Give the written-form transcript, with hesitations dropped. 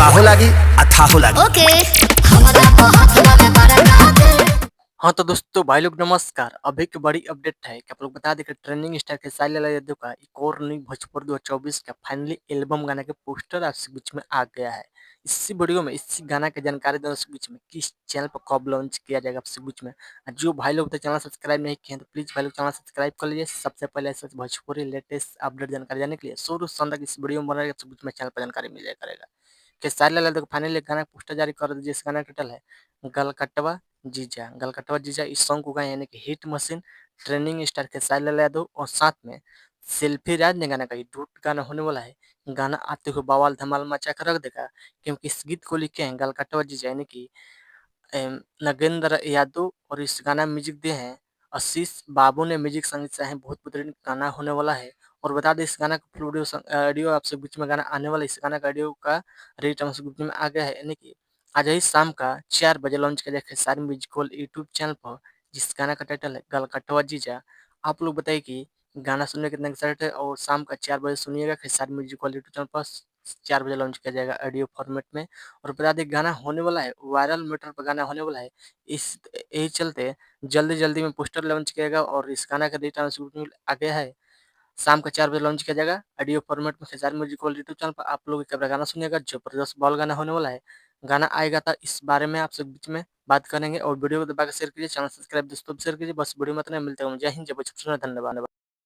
बाहो लागी अथाहो लागी। ओके हमरा को हाथ लगे बड़ा दे। हाँ तो दोस्तों भाई लोग नमस्कार। अभी की बड़ी अपडेट है कि आप लोग बता दें कि ट्रेंडिंग स्टार के साइलेला यादव का एक और न्यू भोजपुरी 2024 का फाइनली एल्बम गाना के पोस्टर आपके बीच में आ गया है। इसी वीडियो में इसी गाना की जानकारी देने के बीच में किस चैनल पर कब लॉन्च किया जाएगा आपके बीच में। जो भाई लोग चैनल सब्सक्राइब नहीं किए हैं तो प्लीज भाई लोग चैनल सब्सक्राइब कर लीजिए। सबसे पहले ऐसे भोजपुरी लेटेस्ट अपडेट जानकारी जाने के लिए शुरू से अंत तक इस वीडियो में बना आपके बीच में चैनल पर जानकारी मिल जाए करेगा कि साइलेला यादव फाइनली गाना पोस्टर जारी कर दिया जिस गाना का टाइटल है गलकटवा जीजा। गलकटवा जीजा इस सॉन्ग को गाए यानी कि हिट मशीन ट्रेंडिंग स्टार के साइलेला यादव और साथ में सेल्फी राज ने गाना का ये डुएट गाना होने वाला है। गाना आते हुए बवाल धमाल मचा कर रख देगा क्योंकि इस गीत को लिखे हैं गलकटवा जीजा यानी कि नगेंद्र यादव और इस गाना में म्यूजिक दिए हैं आशीष बाबू ने। म्यूजिक संगीत से है बहुत बेहतरीन गाना होने वाला है। और बता दें इस गाना का फुल ऑडियो आपसे बीच में गाना आने वाला है। इस गाना का ऑडियो का रेट हमसे बीच में आ गया है यानी कि आज ही शाम का 4 बजे लॉन्च किया जाएगा सारी म्यूजिकल यूट्यूब चैनल पर जिस गाना का टाइटल है गलकटवा जीजा। आप लोग बताइए कि गाना सुनने कितना एक्साइटेड है और शाम का 4 बजे सुनिएगा खेसारी म्यूजिकल यूट्यूब चैनल पर 4 बजे लॉन्च किया जाएगा ऑडियो फॉर्मेट में। और बता दें गाना होने वाला है वायरल मीटर पर गाना होने वाला है। इस यही चलते जल्दी जल्दी में पोस्टर लॉन्च किया जाएगा और इस गाना का डेट आ गया है। शाम का 4 बजे लॉन्च किया जाएगा ऑडियो फॉर्मेट में Khesari music world YouTube channel पर। आप लोग एक बार गाना सुनिएगा जबरदस्त बॉल गाना होने वाला है। गाना आएगा तो इस बारे में आपसे बीच में बात करेंगे और वीडियो को दबा के शेयर कीजिए। चैनल सब्सक्राइब दोस्तों शेयर कीजिए। बस वीडियो में इतना ही। मिलते हैं जय हिंद जय बच्चों धन्यवाद।